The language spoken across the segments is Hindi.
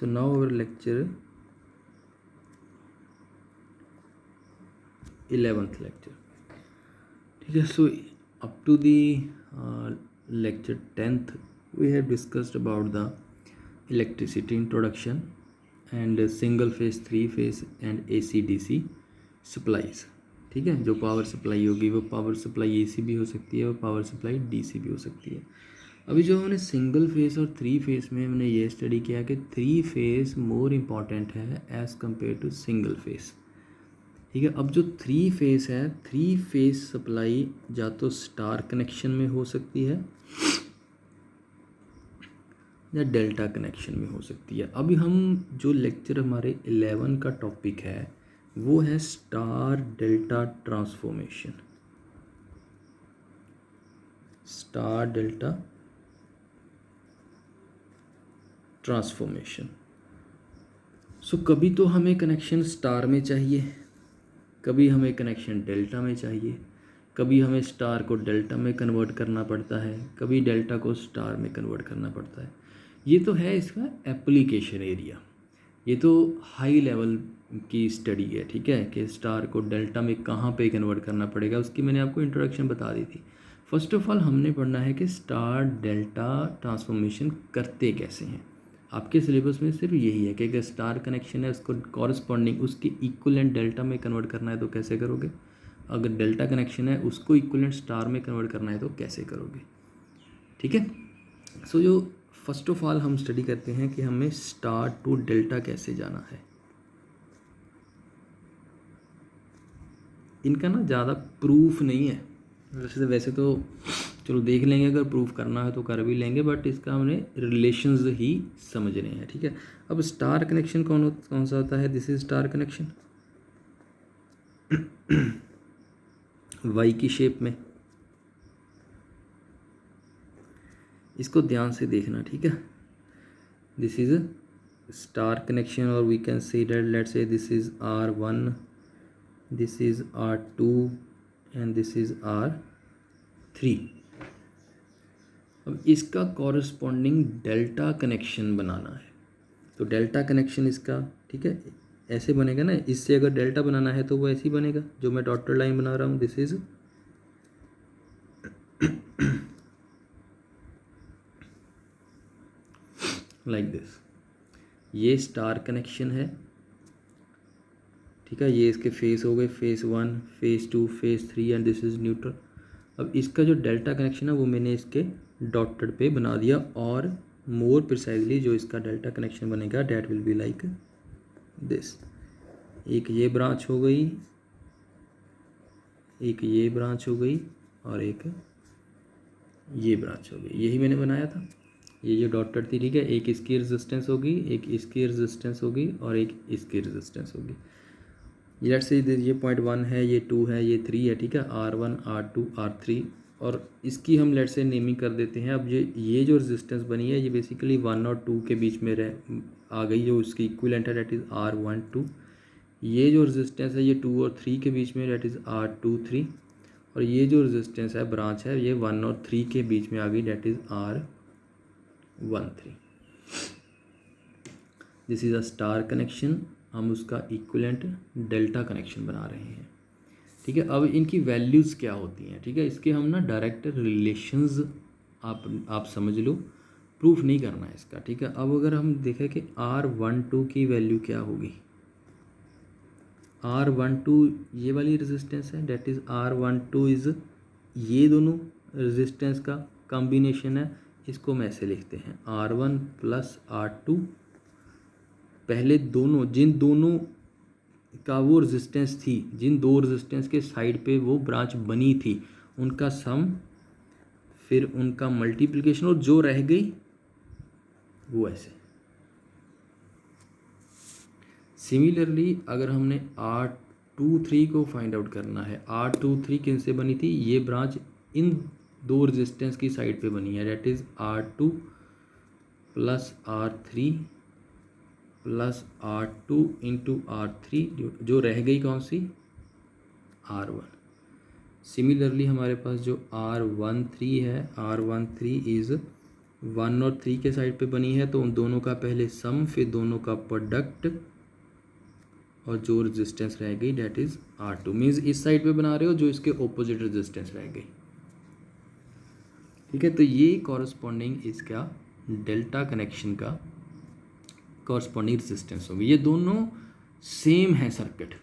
So now our lecture 11th lecture. ठीक है. So up to the lecture 10th we have discussed about the electricity introduction and single phase, three phase and AC DC supplies. ठीक है. जो पावर सप्लाई होगी वो पावर सप्लाई AC भी हो सकती है और पावर सप्लाई DC भी हो सकती है. अभी जो हमने सिंगल फेस और थ्री फेस में हमने ये स्टडी किया कि थ्री फेस मोर इम्पॉर्टेंट है as compared to single phase. ठीक है. अब जो थ्री फेस है, थ्री फेस सप्लाई या तो स्टार कनेक्शन में हो सकती है या डेल्टा कनेक्शन में हो सकती है. अभी हम जो लेक्चर हमारे 11 का टॉपिक है वो है star delta transformation. Star delta transformation. So कभी तो हमें कनेक्शन स्टार में चाहिए, कभी हमें कनेक्शन डेल्टा में चाहिए, कभी हमें स्टार को डेल्टा में कन्वर्ट करना पड़ता है, कभी डेल्टा को स्टार में कन्वर्ट करना पड़ता है. ये तो है इसका एप्लीकेशन एरिया. ये तो हाई लेवल की स्टडी है. ठीक है. कि स्टार को डेल्टा में कहाँ पे कन्वर्ट करना पड़ेगा उसकी मैंने आपको इंट्रोडक्शन बता दी थी. फर्स्ट ऑफ ऑल हमने पढ़ना है कि स्टार डेल्टा ट्रांसफॉर्मेशन करते कैसे हैं. आपके सिलेबस में सिर्फ यही है कि अगर स्टार कनेक्शन है उसको कॉरस्पॉन्डिंग उसके इक्वलेंट डेल्टा में कन्वर्ट करना है तो कैसे करोगे, अगर डेल्टा कनेक्शन है उसको इक्वलेंट स्टार में कन्वर्ट करना है तो कैसे करोगे. ठीक है. सो जो फर्स्ट ऑफ ऑल हम स्टडी करते हैं कि हमें स्टार टू डेल्टा कैसे जाना है. इनका ना ज़्यादा प्रूफ नहीं है. वैसे तो चलो देख लेंगे, अगर प्रूफ करना है तो कर भी लेंगे, बट इसका हमने रिलेशंस ही समझने हैं. ठीक है. अब स्टार कनेक्शन कौन सा होता है. This is star connection Y की शेप में. इसको ध्यान से देखना. ठीक है. दिस इज स्टार कनेक्शन और we can say that let's say this is R1, this is R2 and this is R3. अब इसका कॉरस्पॉन्डिंग डेल्टा कनेक्शन बनाना है. तो डेल्टा कनेक्शन इसका ठीक है ऐसे बनेगा ना. इससे अगर डेल्टा बनाना है तो वो ऐसे ही बनेगा जो मैं डॉटेड लाइन बना रहा हूँ. This is like this. ये स्टार कनेक्शन है. ठीक है. ये इसके फेस हो गए, face 1, face 2, face 3 and this is neutral. अब इसका जो डेल्टा कनेक्शन है वो मैंने इसके डॉटेड पे बना दिया और मोर प्रिसाइजली जो इसका डेल्टा कनेक्शन बनेगा that will be like this. एक ये ब्रांच हो गई, एक ये ब्रांच हो गई और एक ये ब्रांच हो गई. यही मैंने बनाया था. ये जो डॉटेड थी ठीक है, एक इसकी रेजिस्टेंस होगी, एक इसकी रेजिस्टेंस होगी और एक इसकी रेजिस्टेंस होगी. लेट्स से ये पॉइंट 1 है, ये 2 है, ये 3 है. ठीक है. R1, R2, R3 और इसकी हम लेट्स से नेमिंग कर देते हैं. अब ये जो रेजिस्टेंस बनी है ये बेसिकली 1 और 2 के बीच में आ गई, जो इसकी इक्विवेलेंट है डेट इज़ R12. ये जो रेजिस्टेंस है ये 2 और 3 के बीच में डेट इज़ R23 और ये जो रेजिस्टेंस है ब्रांच है ये 1 और 3 के बीच में आ गई that is R13. This is a star connection. हम उसका इक्विवेलेंट डेल्टा कनेक्शन बना रहे हैं. ठीक है. अब इनकी वैल्यूज़ क्या होती हैं. ठीक है. इसके हम ना डायरेक्ट रिलेशंस आप समझ लो, प्रूफ नहीं करना है इसका. ठीक है. अब अगर हम देखें कि R12 की वैल्यू क्या होगी. R12 ये वाली रेजिस्टेंस है डेट इज़ R12 इज़ ये दोनों रेजिस्टेंस का कॉम्बिनेशन है. इसको हम ऐसे लिखते हैं R1 प्लस R2. पहले जिन दोनों का वो रेजिस्टेंस थी, जिन दो रेजिस्टेंस के साइड पे वो ब्रांच बनी थी उनका सम, फिर उनका मल्टीप्लिकेशन और जो रह गई वो ऐसे. सिमिलरली अगर हमने R23 को फाइंड आउट करना है, R23 किन से बनी थी, ये ब्रांच इन दो रेजिस्टेंस की साइड पे बनी है that is R2 plus R3 plus R2 into R3. जो रह गई कौन सी, R1. सिमिलरली हमारे पास जो R13 है, R13 इज़ 1 और 3 के साइड पे बनी है तो उन दोनों का पहले सम, फिर दोनों का प्रोडक्ट, और जो रेजिस्टेंस रह गई डेट इज़ R2। मीन्स इस साइड पे बना रहे हो जो इसके ओपोजिट रेजिस्टेंस रह गई। ठीक है, तो ये कॉरस्पॉन्डिंग इसका डेल्टा कनेक्शन का कॉरस्पॉन्डिंग रेजिस्टेंस होगी। ये दोनों सेम है सर्किट।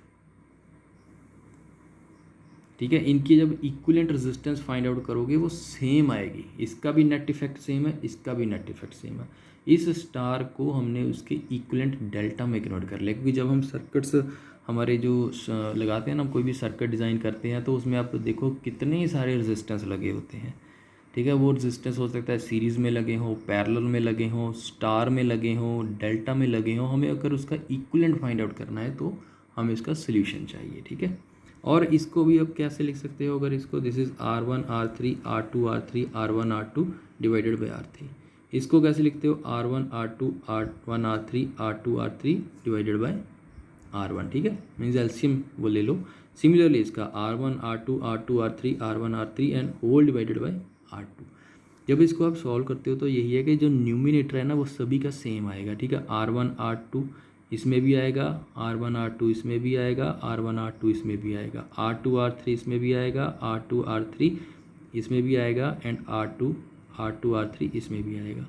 ठीक है, इनकी जब इक्विवेलेंट रेजिस्टेंस फाइंड आउट करोगे वो सेम आएगी। इसका भी नेट इफेक्ट सेम है, इसका भी नेट इफेक्ट सेम है। इस स्टार को हमने उसके इक्विवेलेंट डेल्टा में कन्वर्ट कर लिया, क्योंकि जब हम सर्किट्स हमारे जो लगाते हैं ना, कोई भी सर्किट डिज़ाइन करते हैं तो उसमें आप देखो कितने सारे रेजिस्टेंस लगे होते हैं। ठीक है, वो रेजिस्टेंस हो सकता है सीरीज़ में लगे हों, पैरेलल में लगे हों, स्टार में लगे हों, डेल्टा में लगे हों। हमें अगर उसका इक्विवेलेंट फाइंड आउट करना है तो हमें इसका सोल्यूशन चाहिए। ठीक है, और इसको भी अब कैसे लिख सकते हो, अगर इसको this is R1 R3 R2 R3 R1 R2 divided by R3। इसको कैसे लिखते हो, R1 R2 R1 R3 R2 R3 divided by R1। ठीक है, मीन्स एलसीएम वो ले लो। सिमिलरली इसका R1 R2 R2 R3 R1 R3 and whole divided by R2। जब इसको आप सॉल्व करते हो तो यही है कि जो न्यूमिनेटर है ना वो सभी का सेम आएगा। ठीक है, R1 R2 इसमें भी आएगा, R1 R2 इसमें भी आएगा, R1 R2 इसमें भी आएगा, R2 R3 इसमें भी आएगा, R2 R3 इसमें भी आएगा एंड R2 R3 इसमें भी आएगा।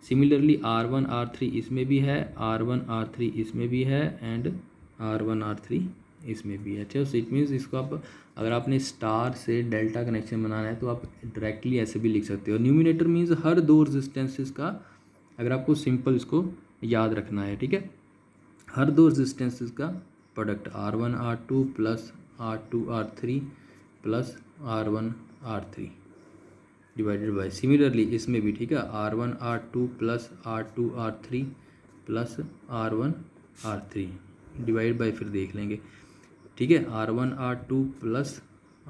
सिमिलरली R1 R3 इसमें भी है, R1 R3 इसमें भी है एंड R1 R3 इसमें भी है। अच्छा, सो इट मीन्स इसको आप अगर आपने स्टार से डेल्टा कनेक्शन बनाना है तो आप डायरेक्टली ऐसे भी लिख सकते हो। न्यूमिनेटर मीन्स हर दो रेजिस्टेंसेस का, अगर आपको सिंपल इसको याद रखना है। ठीक है, हर दो रेजिस्टेंसेस का product R1 R2 plus R2 R3 plus R1 R3 divided by, similarly इसमें भी। ठीक है, R1 R2 plus R2 R3 plus R1 R3 divide by, फिर देख लेंगे। ठीक है, R1 R2 plus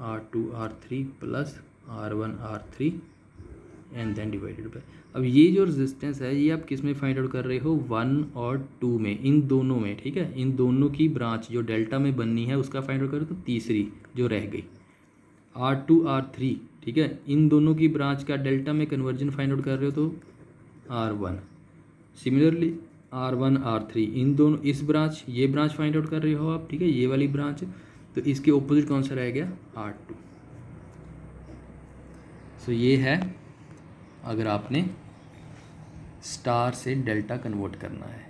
R2 R3 plus R1 R3 and then divided by. अब ये जो रेजिस्टेंस है ये आप किस में फाइंड आउट कर रहे हो, 1 और 2 में, इन दोनों में। ठीक है, इन दोनों की ब्रांच जो डेल्टा में बननी है उसका फाइंड आउट करो तो तीसरी जो रह गई R2 R3। ठीक है, इन दोनों की ब्रांच का डेल्टा में कन्वर्जन फाइंड आउट कर रहे हो तो R1। सिमिलरली R1 R3 इन दोनों, इस ब्रांच, ये ब्रांच फाइंड आउट कर रहे हो आप। ठीक है, ये वाली ब्रांच, तो इसके ऑपोजिट कौन सा रह गया, R2। सो ये है अगर आपने स्टार से डेल्टा कन्वर्ट करना है।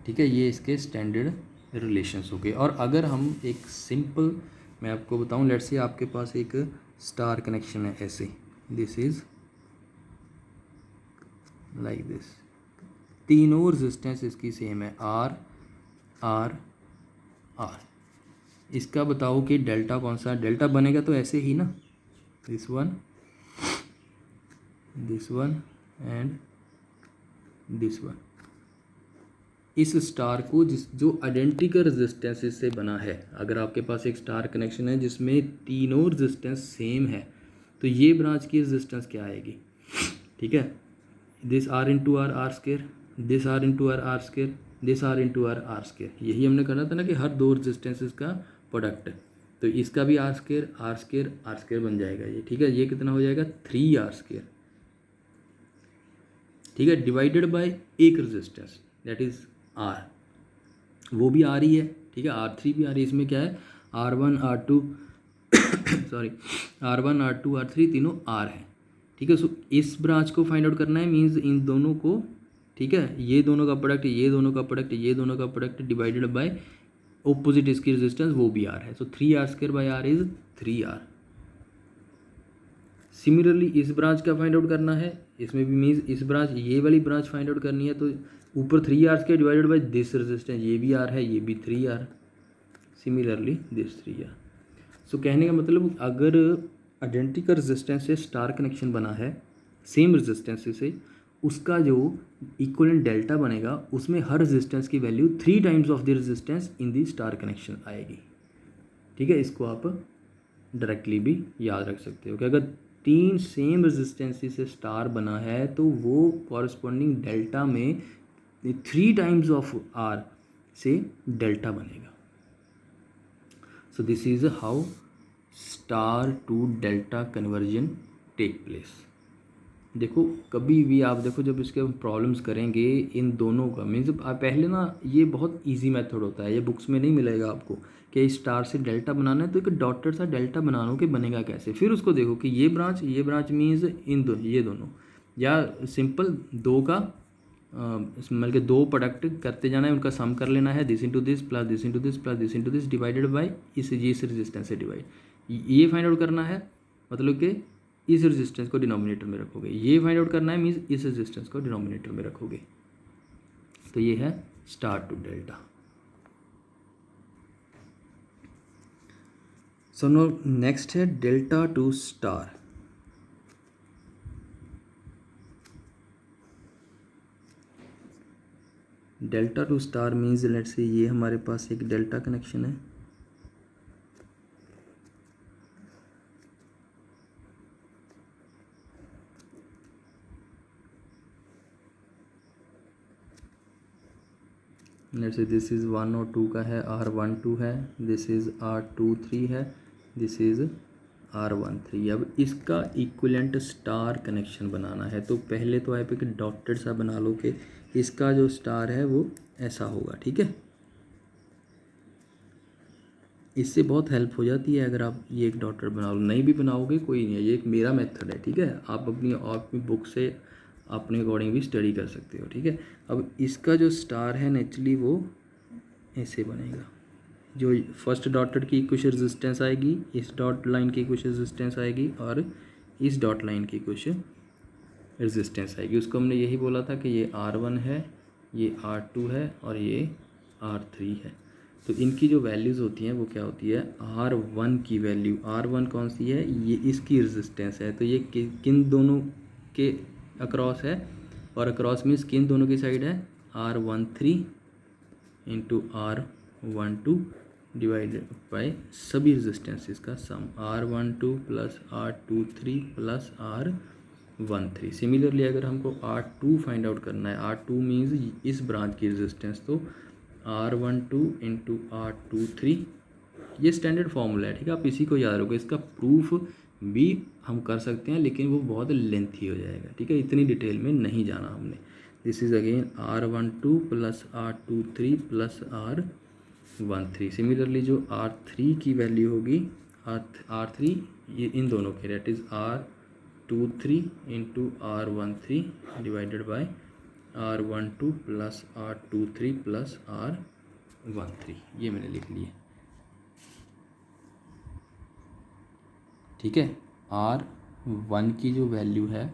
ठीक है, ये इसके स्टैंडर्ड रिलेशंस हो गए। और अगर हम एक सिंपल, मैं आपको बताऊं, लेट्स से आपके पास एक स्टार कनेक्शन है ऐसे, दिस इज़ लाइक दिस, तीनों रेजिस्टेंस इसकी सेम है, आर आर आर। इसका बताओ कि डेल्टा कौन सा, डेल्टा बनेगा तो ऐसे ही ना, this one and this one. इस स्टार को जो आइडेंटिकल रेजिस्टेंस से बना है, अगर आपके पास एक स्टार कनेक्शन है जिसमें तीनों रेजिस्टेंस सेम है तो ये ब्रांच की रेजिस्टेंस क्या आएगी। ठीक है, this R into R R square, this R into R R square, this R into R R square. यही हमने करना था ना कि हर दो रेजिस्टेंसेस का प्रोडक्ट, तो इसका भी आर स्केयर बन जाएगा ये। ठीक है, ये कितना हो जाएगा, 3R स्केयर। ठीक है, डिवाइडेड बाय एक रेजिस्टेंस दैट इज़ R, वो भी R ही है। ठीक है, R3 भी R ही, इसमें क्या है, R1 R2 sorry R1 R2 R3 तीनों R है। ठीक है, सो इस ब्रांच को फाइंड आउट करना है, मीन्स इन दोनों को। ठीक है, ये दोनों का प्रोडक्ट, ये दोनों का प्रोडक्ट, ये दोनों का प्रोडक्ट डिवाइडेड बाय ऑपोजिट इसकी रेजिस्टेंस, वो भी R है। सो 3R square by R is 3R। Similarly इस ब्रांच का फाइंड आउट करना है, इसमें भी मीन्स इस ब्रांच, ये वाली ब्रांच फाइंड आउट करनी है, तो ऊपर 3R square divided by this resistance, ये भी R है, ये भी 3R, सिमिलरली दिस 3R। सो कहने का मतलब, अगर आइडेंटिकल रेजिस्टेंस से स्टार कनेक्शन बना है, सेम रेजिस्टेंस से, उसका जो इक्विवेलेंट डेल्टा बनेगा उसमें हर रेजिस्टेंस की value 3 times of the resistance in the star connection आएगी। ठीक है, इसको आप डायरेक्टली भी याद रख सकते हो कि अगर 3 सेम रेजिस्टेंसी से स्टार बना है तो वो कॉरस्पॉन्डिंग डेल्टा में 3 टाइम्स ऑफ R से डेल्टा बनेगा। So this is how star to delta conversion take place. देखो कभी भी आप देखो जब इसके प्रॉब्लम्स करेंगे इन दोनों का मीन्स पहले ना ये बहुत इजी मेथड होता है, ये बुक्स में नहीं मिलेगा आपको कि स्टार से डेल्टा बनाना है तो एक डॉटेड सा डेल्टा बना लो कि बनेगा कैसे। फिर उसको देखो कि ये ब्रांच मीन्स ये दोनों, या सिंपल दो का मतलब कि दो प्रोडक्ट करते जाना है, उनका सम कर लेना है, this into this plus this into this plus this into this divided by इस रेजिस्टेंस से डिवाइड, ये फाइंड आउट करना है। मतलब कि इस रेजिस्टेंस को डिनोमिनेटर में रखोगे, ये फाइंड आउट करना है मीन्स इस रेजिस्टेंस को डिनोमिनेटर में रखोगे। तो ये है star to delta. So now next है delta to star. Delta to star means let's say ये हमारे पास एक डेल्टा कनेक्शन है, लेट्स से दिस इज़ 1 और 2 का है, R12 है, दिस इज़ R23 है, दिस इज़ R13। अब इसका इक्विवेलेंट स्टार कनेक्शन बनाना है तो पहले तो आप एक डॉटेड सा बना लो कि इसका जो स्टार है वो ऐसा होगा, ठीक है। इससे बहुत हेल्प हो जाती है अगर आप ये एक डॉटेड बना लो, नहीं भी बनाओगे कोई नहीं है, ये एक मेरा मेथड है, ठीक है। आप अपनी बुक से अपने अकॉर्डिंग भी स्टडी कर सकते हो, ठीक है। अब इसका जो स्टार है नेचुरली वो ऐसे बनेगा, जो फर्स्ट डॉटेड की कुछ रेजिस्टेंस आएगी, इस डॉट लाइन की कुछ रेजिस्टेंस आएगी और इस डॉट लाइन की कुछ रेजिस्टेंस आएगी। उसको हमने यही बोला था कि ये R1 है, ये R2 है और ये R3 है। तो इनकी जो वैल्यूज़ होती हैं वो क्या होती है, R1 की वैल्यू, R1 कौन सी है, ये इसकी रेजिस्टेंस है, तो ये किन दोनों के अक्रॉस है, और अक्रॉस मीन्स किन दोनों की साइड है, R13 into R12 divided by सभी रेजिस्टेंसेस का सम, R12 plus R23 plus R13। Similarly अगर हमको R2 फाइंड आउट करना है, R2 मीन्स इस ब्रांच की रेजिस्टेंस, तो R12 इंटू R23, ये स्टैंडर्ड फॉर्मूला है, ठीक है। आप इसी को याद रखो, इसका प्रूफ भी हम कर सकते हैं लेकिन वो बहुत लेंथी हो जाएगा, ठीक है, इतनी डिटेल में नहीं जाना हमने। This is again R12 plus R23 plus R13। Similarly जो R3 की वैल्यू होगी, R3 ये इन दोनों के, that is R23 into R13 divided by R12 plus R23 plus R13, ये मैंने लिख लिया, ठीक है। R1 की जो वैल्यू है,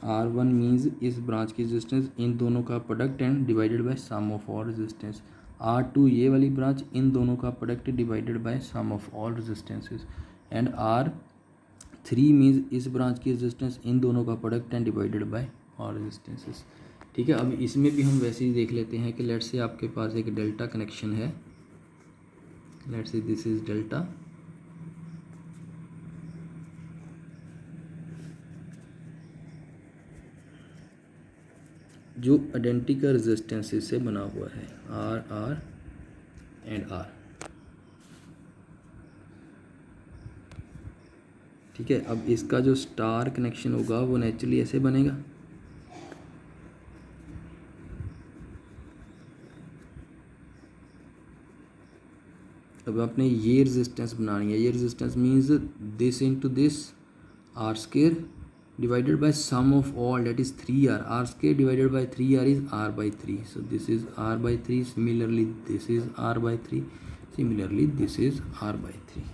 R1 मीन्स इस ब्रांच की रेजिस्टेंस, इन दोनों का product and divided by sum of all resistance. R2 ये वाली ब्रांच, इन दोनों का product divided by sum of all resistances. And R3 means इस ब्रांच की रेजिस्टेंस, इन दोनों का product and divided by all resistances, ठीक है। अब इसमें भी हम वैसे ही देख लेते हैं कि लेट्स से आपके पास एक डेल्टा कनेक्शन है, let's say this is delta, जो आइडेंटिकल रेजिस्टेंसेस से बना हुआ है, R एंड R, ठीक है। अब इसका जो स्टार कनेक्शन होगा वो नेचुरली ऐसे बनेगा, अब आपने ये रेजिस्टेंस बनानी है, ये resistance means this into this R square divided by sum of all, that is 3R, R square divided by 3R is R by 3, so this is R by 3, similarly this is R by 3, similarly this is R by 3।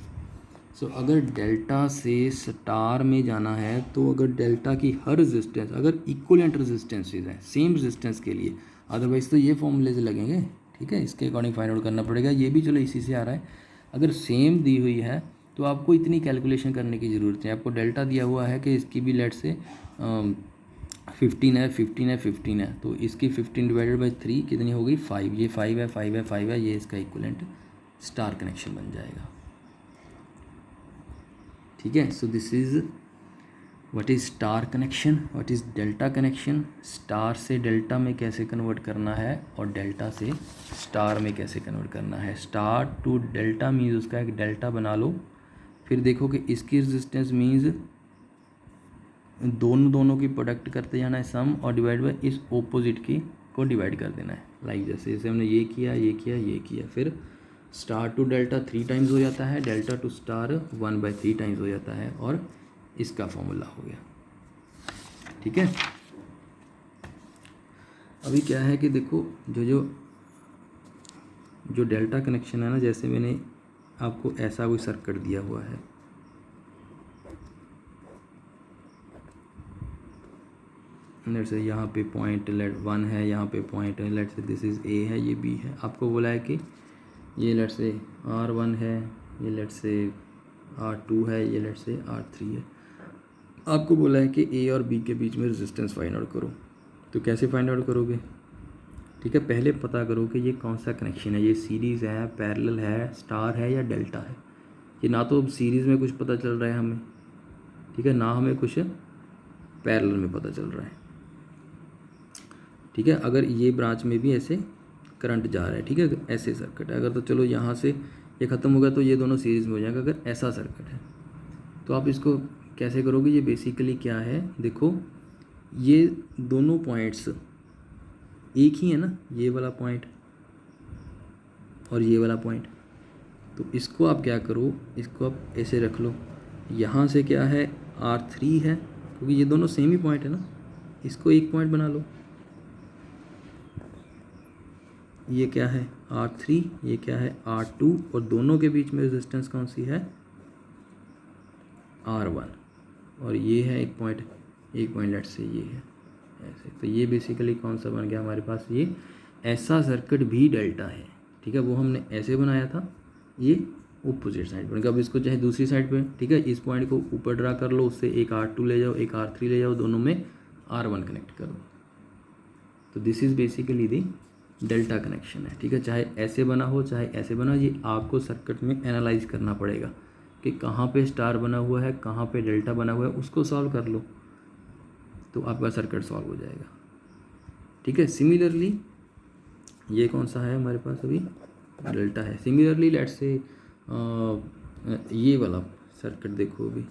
सो अगर डेल्टा से स्टार में जाना है तो अगर डेल्टा की हर रेजिस्टेंस अगर इक्वलेंट रेजिस्टेंसेज हैं सेम रेजिस्टेंस के लिए, अदरवाइज़ तो ये फॉर्मूले से लगेंगे, ठीक है, इसके अकॉर्डिंग फाइंड आउट करना पड़ेगा। ये भी चलो इसी से आ रहा है, अगर सेम दी हुई है तो आपको इतनी कैलकुलेशन करने की ज़रूरत है। आपको डेल्टा दिया हुआ है कि इसकी भी लेट से 15 है 15 है 15 है, तो इसकी 15 डिवाइडेड बाई 3 कितनी होगी 5, ये 5 है 5 है 5 है, ये इसका इक्वलेंट स्टार कनेक्शन बन जाएगा, ठीक है। So this is what is star connection, what is delta connection, star से डेल्टा में कैसे कन्वर्ट करना है और डेल्टा से स्टार में कैसे कन्वर्ट करना है। स्टार टू डेल्टा मीन्स उसका एक डेल्टा बना लो, फिर देखो कि इसकी रेजिस्टेंस मीन्स दोनों की प्रोडक्ट करते जाना है सम, और डिवाइड बाय इस ऑपोजिट की को डिवाइड कर देना है। लाइक जैसे हमने ये किया ये किया ये किया, फिर स्टार टू डेल्टा 3 टाइम्स हो जाता है, डेल्टा टू स्टार 1/3 टाइम्स हो जाता है, और इसका फॉर्मूला हो गया। ठीक है, अभी क्या है कि देखो जो डेल्टा कनेक्शन है ना, जैसे मैंने आपको ऐसा कोई सर्किट दिया हुआ है, लेट्स से यहाँ पे पॉइंट लेट 1 है, यहाँ पे पॉइंट है, let's say this is a है, ये बी है। आपको बोला है कि ये लेट्स से R1 है, ये लेट्स से R2 है, ये लेट्स से R3 है। आपको बोला है कि ए और बी के बीच में रेजिस्टेंस फाइंड आउट करो। तो कैसे फाइंड आउट करोगे? ठीक है, पहले पता करो कि ये कौन सा कनेक्शन है, ये सीरीज़ है, पैरेलल है, स्टार है या डेल्टा है। ये ना तो सीरीज़ में कुछ पता चल रहा है हमें, ठीक है, ना हमें कुछ पैरेलल में पता चल रहा है। ठीक है, अगर ये ब्रांच में भी ऐसे करंट जा रहा है, ठीक है, ऐसे सर्किट है अगर, तो चलो यहाँ से ये ख़त्म हो गया तो ये दोनों सीरीज़ में हो जाएगा। अगर ऐसा सर्किट है तो आप इसको कैसे करोगे? ये बेसिकली क्या है, देखो ये दोनों पॉइंट्स एक ही है ना, ये वाला पॉइंट और ये वाला पॉइंट। तो इसको आप क्या करो, इसको आप ऐसे रख लो, यहाँ से क्या है R3 है, क्योंकि ये दोनों सेम ही पॉइंट है ना, इसको एक पॉइंट बना लो। ये क्या है R3, ये क्या है R2, और दोनों के बीच में रेजिस्टेंस कौन सी है R1, और ये है एक पॉइंट लेट से ये है ऐसे। तो ये बेसिकली कौन सा बन गया हमारे पास, ये ऐसा सर्किट भी डेल्टा है। ठीक है, वो हमने ऐसे बनाया था, ये अपोजिट साइड बन गया। अब इसको चाहे दूसरी साइड पे, ठीक है, इस पॉइंट को ऊपर ड्रा कर लो, उससे एक R2 ले जाओ, एक R3 ले जाओ, दोनों में R1 कनेक्ट करो। तो this is basically the delta connection है। ठीक है, चाहे ऐसे बना हो चाहे ऐसे बना, ये आपको सर्किट में एनालाइज करना पड़ेगा कि कहाँ पे स्टार बना हुआ है, कहाँ पे डेल्टा बना हुआ है, उसको सॉल्व कर लो तो आपका सर्किट सॉल्व हो जाएगा। ठीक है, सिमिलरली ये कौन सा है हमारे पास, अभी डेल्टा है। सिमिलरली लेट्स से ये वाला सर्किट देखो, अभी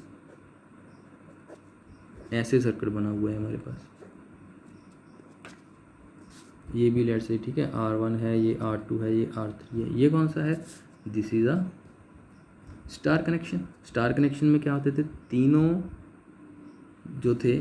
ऐसे सर्किट बना हुआ है हमारे पास, ये भी लेट्स से, ठीक है, R1 है, ये R2 है, ये R3 है। ये कौन सा है? This is a star connection. Star connection में क्या होते थे, तीनों जो थे